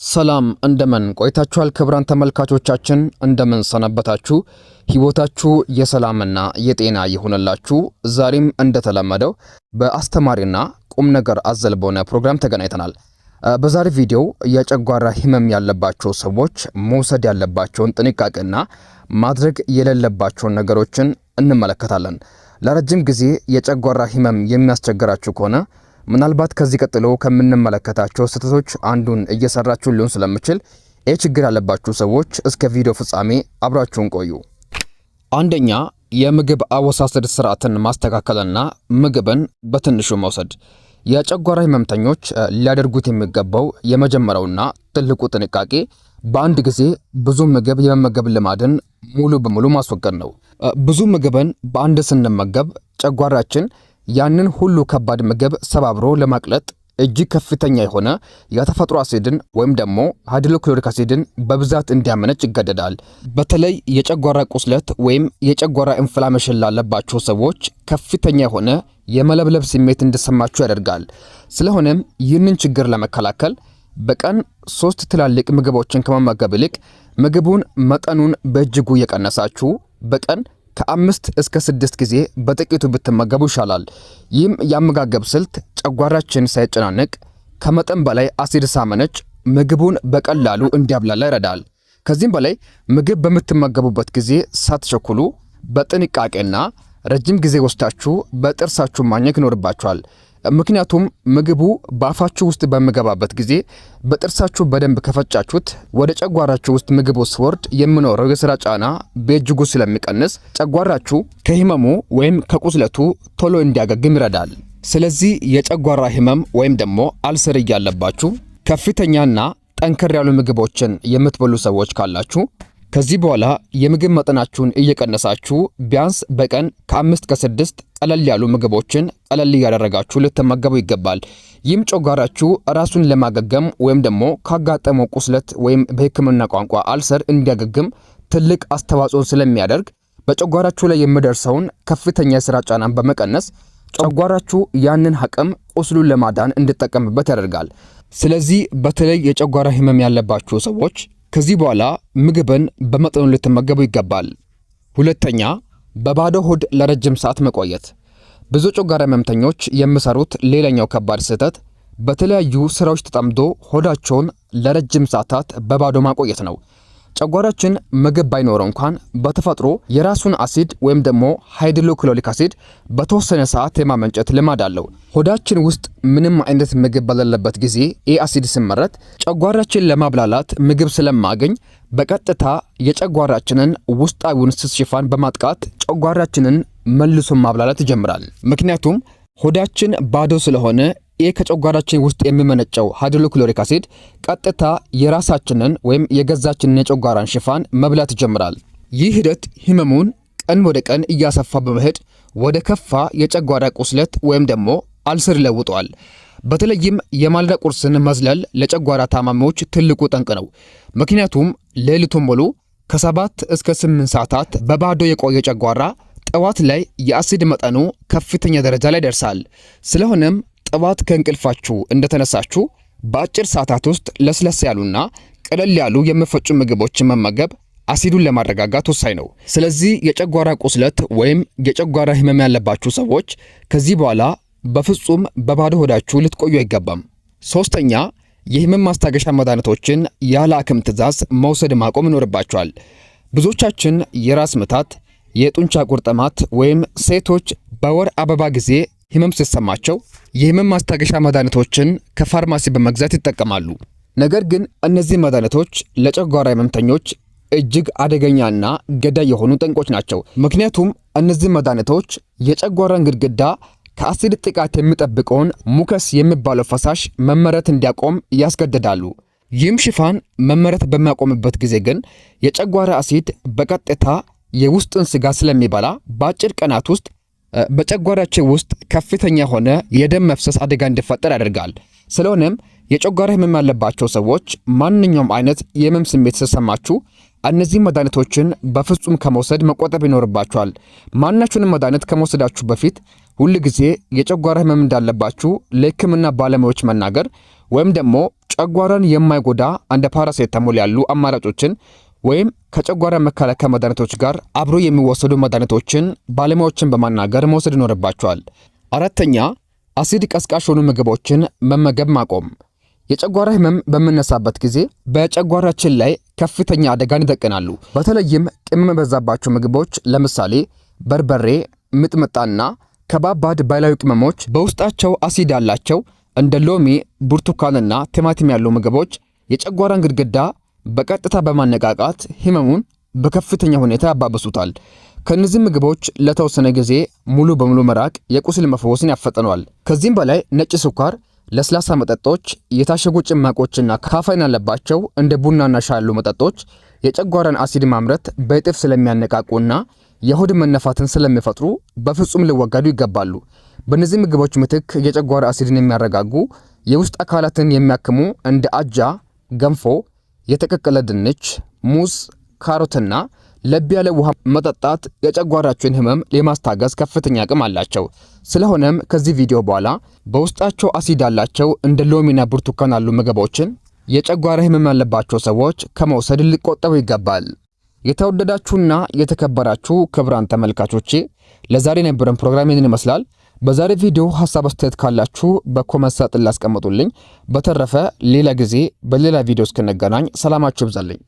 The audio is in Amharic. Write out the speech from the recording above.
ሰላም እንደምን ቆይታችኋል? ክብራን ተመልካቾቻችን እንደምን ሰነበታችሁ? ህይወታችሁ የሰላምና የጤና ይሁንላችሁ። ዛሬም እንደተለመደው በአስተማሪና ቁም ነገር አዘል በሆነ ፕሮግራም ተገናኝተናል። በዛሬ ቪዲዮ የጨጓራ ህመም ያለባቸው ሰዎች መውሰድ ያለባቸውን ጥንቃቄና ማድረግ የሌለባቸውን ነገሮችን እንመለከታለን። ለረጅም ጊዜ የጨጓራ ህመም የሚያስቸግራችሁ ከሆነ ምናልባት ከዚህ ቀጥሎ ከምንመለከታቸው ስህተቶች አንዱን እየሰራችሁ ሊሆን ስለምችል ችግር ያለባችሁ ሰዎች እስከ ቪዲዮ ፍጻሜ አብራችሁን ቆዩ። አንደኛ፣ የምግብ አወሳሰድ ስርዓትን ማስተካከልና ምግብን በትንሹ መውሰድ። የጨጓራ ህመምተኞች ሊያደርጉት የሚገባው የመጀመሪያውና ትልቁ ጥንቃቄ በአንድ ጊዜ ብዙ ምግብ የመመገብ ልማድን ሙሉ በሙሉ ማስወገድ ነው። ብዙ ምግብን በአንድ ስንመገብ ጨጓራችን ያንን ሁሉ ከባድ ምግብ ሰባብሮ ለማቅለጥ እጅግ ከፍተኛ የሆነ የተፈጥሮ አሲድን ወይም ደግሞ ሃይድሮክሎሪክ አሲድን በብዛት እንዲያመነጭ ይገደዳል። በተለይ የጨጓራ ቁስለት ወይም የጨጓራ ኢንፍላሜሽን ላለባቸው ሰዎች ከፍተኛ የሆነ የመለብለብ ስሜት እንዲሰማችሁ ያደርጋል። ስለሆነም ይህንን ችግር ለመከላከል በቀን 3 ትላልቅ ምግቦችን ከመመገብ ይልቅ ምግቡን መጠኑን በእጅጉ እየቀነሳችሁ በቀን ከ5 እስከ 6 ጊዜ በጥቂቱ ብትመገቡ ይሻላል። ይህም የአመጋገብ ስልት ጨጓራችን ሳይጨናነቅ ከመጠን በላይ አሲድ ሳመነጭ ምግቡን በቀላሉ እንዲያብላላ ይረዳል። ከዚህም በላይ ምግብ በምትመገቡበት ጊዜ ሳትቸኩሉ በጥንቃቄና ረጅም ጊዜ ወስዳችሁ በጥርሳችሁ ማኘክ ይኖርባችኋል። ምክንያቱም ምግቡ በአፋችሁ ውስጥ በሚገባበት ጊዜ በጥርሳችሁ በደንብ ከፈጫችሁት ወደ ጨጓራችሁ ውስጥ ምግቡ ሲወርድ የሚኖረው የሥራ ጫና በእጅጉ ስለሚቀንስ ጨጓራችሁ ከህመሙ ወይም ከቁስለቱ ቶሎ እንዲያገግም ይረዳል። ስለዚህ የጨጓራ ህመም ወይም ደግሞ አልሰር ያለባችሁ ከፍተኛና ጠንከር ያሉ ምግቦችን የምትበሉ ሰዎች ካላችሁ ከዚህ በኋላ የምግብ መጠናችሁን እየቀነሳችሁ ቢያንስ በቀን ከ5 ከ6 ቀለል ያሉ ምግቦችን ቀለል እያደረጋችሁ ልትመገቡ ይገባል። ይህም ጨጓራችሁ ራሱን ለማገገም ወይም ደግሞ ካጋጠመው ቁስለት ወይም በሕክምና ቋንቋ አልሰር እንዲያገግም ትልቅ አስተዋጽኦ ስለሚያደርግ በጨጓራችሁ ላይ የሚደርሰውን ከፍተኛ የሥራ ጫናን በመቀነስ ጨጓራችሁ ያንን አቅም ቁስሉን ለማዳን እንዲጠቀምበት ያደርጋል። ስለዚህ በተለይ የጨጓራ ህመም ያለባችሁ ሰዎች ከዚህ በኋላ ምግብን በመጠኑ ልትመገቡ ይገባል። ሁለተኛ፣ በባዶ ሆድ ለረጅም ሰዓት መቆየት። ብዙ ጨጓራ ህመምተኞች የሚሰሩት ሌላኛው ከባድ ስህተት በተለያዩ ስራዎች ተጠምዶ ሆዳቸውን ለረጅም ሰዓታት በባዶ ማቆየት ነው። ጨጓራችን ምግብ ባይኖረው እንኳን በተፈጥሮ የራሱን አሲድ ወይም ደግሞ ሃይድሮክሎሪክ አሲድ በተወሰነ ሰዓት የማመንጨት ልማድ አለው። ሆዳችን ውስጥ ምንም አይነት ምግብ በሌለበት ጊዜ አሲድ ሲመረት ጨጓራችን ለማብላላት ምግብ ስለማገኝ በቀጥታ የጨጓራችንን ውስጣዊውን ስስ ሽፋን በማጥቃት ጨጓራችንን መልሶ ማብላላት ይጀምራል። ምክንያቱም ሆዳችን ባዶ ስለሆነ ከጨጓራችን ውስጥ የሚመነጨው ሃይድሮክሎሪክ አሲድ ቀጥታ የራሳችንን ወይም የገዛችንን የጨጓራን ሽፋን መብላት ይጀምራል። ይህ ሂደት ህመሙን ቀን ወደ ቀን እያሰፋ በመሄድ ወደ ከፋ የጨጓራ ቁስለት ወይም ደግሞ አልሰር ይለውጠዋል። በተለይም የማለዳ ቁርስን መዝለል ለጨጓራ ታማሚዎች ትልቁ ጠንቅ ነው። ምክንያቱም ሌሊቱን ሙሉ ከ7 እስከ 8 ሰዓታት በባዶ የቆየ ጨጓራ ጠዋት ላይ የአሲድ መጠኑ ከፍተኛ ደረጃ ላይ ደርሳል። ስለሆነም ጠዋት ከእንቅልፋችሁ እንደተነሳችሁ በአጭር ሰዓታት ውስጥ ለስለስ ያሉና ቀለል ያሉ የሚፈጩ ምግቦችን መመገብ አሲዱን ለማረጋጋት ወሳኝ ነው። ስለዚህ የጨጓራ ቁስለት ወይም የጨጓራ ህመም ያለባችሁ ሰዎች ከዚህ በኋላ በፍጹም በባዶ ሆዳችሁ ልትቆዩ አይገባም። ሶስተኛ፣ የህመም ማስታገሻ መድኃኒቶችን ያለ ሐኪም ትዕዛዝ መውሰድ ማቆም ይኖርባችኋል። ብዙዎቻችን የራስ ምታት፣ የጡንቻ ቁርጥማት ወይም ሴቶች በወር አበባ ጊዜ ህመም ሲሰማቸው የህመም ማስታገሻ መድኃኒቶችን ከፋርማሲ በመግዛት ይጠቀማሉ። ነገር ግን እነዚህ መድኃኒቶች ለጨጓራ ህመምተኞች እጅግ አደገኛና ገዳይ የሆኑ ጠንቆች ናቸው። ምክንያቱም እነዚህ መድኃኒቶች የጨጓራን ግድግዳ ከአሲድ ጥቃት የሚጠብቀውን ሙከስ የሚባለው ፈሳሽ መመረት እንዲያቆም ያስገድዳሉ። ይህም ሽፋን መመረት በሚያቆምበት ጊዜ ግን የጨጓራ አሲድ በቀጥታ የውስጥን ስጋ ስለሚበላ በአጭር ቀናት ውስጥ በጨጓራችን ውስጥ ከፍተኛ የሆነ የደም መፍሰስ አደጋ እንዲፈጠር ያደርጋል። ስለሆነም የጨጓራ ህመም ያለባቸው ሰዎች ማንኛውም አይነት የህመም ስሜት ሲሰማችሁ እነዚህ መድኃኒቶችን በፍጹም ከመውሰድ መቆጠብ ይኖርባችኋል። ማናችሁንም መድኃኒት ከመውሰዳችሁ በፊት ሁል ጊዜ የጨጓራ ህመም እንዳለባችሁ ለሕክምና ባለሙያዎች መናገር ወይም ደግሞ ጨጓራን የማይጎዳ እንደ ፓራሴታሞል ያሉ አማራጮችን ወይም ከጨጓራ መከላከያ መድኃኒቶች ጋር አብሮ የሚወሰዱ መድኃኒቶችን ባለሙያዎችን በማናገር መውሰድ ይኖርባቸዋል። አራተኛ አሲድ ቀስቃሽ የሆኑ ምግቦችን መመገብ ማቆም። የጨጓራ ህመም በሚነሳበት ጊዜ በጨጓራችን ላይ ከፍተኛ አደጋን ይደቅናሉ። በተለይም ቅመም የበዛባቸው ምግቦች ለምሳሌ በርበሬ፣ ሚጥሚጣና ከባባድ ባህላዊ ቅመሞች በውስጣቸው አሲድ ያላቸው እንደ ሎሚ፣ ብርቱካንና ቲማቲም ያሉ ምግቦች የጨጓራን ግድግዳ በቀጥታ በማነቃቃት ህመሙን በከፍተኛ ሁኔታ ያባብሱታል። ከነዚህ ምግቦች ለተወሰነ ጊዜ ሙሉ በሙሉ መራቅ የቁስል መፈወስን ያፈጥነዋል። ከዚህም በላይ ነጭ ስኳር፣ ለስላሳ መጠጦች፣ የታሸጉ ጭማቆችና ካፌን ያለባቸው እንደ ቡናና ሻይ ያሉ መጠጦች የጨጓራን አሲድ ማምረት በእጥፍ ስለሚያነቃቁና የሆድ መነፋትን ስለሚፈጥሩ በፍጹም ሊወገዱ ይገባሉ። በእነዚህ ምግቦች ምትክ የጨጓራ አሲድን የሚያረጋጉ የውስጥ አካላትን የሚያክሙ እንደ አጃ፣ ገንፎ፣ የተቀቀለ ድንች፣ ሙዝ፣ ካሮትና ለብ ያለ ውሃ መጠጣት የጨጓራችሁን ህመም ለማስታገስ ከፍተኛ አቅም አላቸው። ስለሆነም ከዚህ ቪዲዮ በኋላ በውስጣቸው አሲድ ያላቸው እንደ ሎሚና ብርቱካን ያሉ ምግቦችን የጨጓራ ህመም ያለባቸው ሰዎች ከመውሰድ ሊቆጠቡ ይገባል። የተወደዳችሁና የተከበራችሁ ክቡራን ተመልካቾቼ ለዛሬ የነበረን ፕሮግራም ይህን ይመስላል። በዛሬ ቪዲዮ ሐሳብ አስተያየት ካላችሁ በኮሜንት ሳጥን ላይ አስቀምጡልኝ። በተረፈ ሌላ ጊዜ በሌላ ቪዲዮ እስክንገናኝ ሰላማችሁ ይብዛልኝ።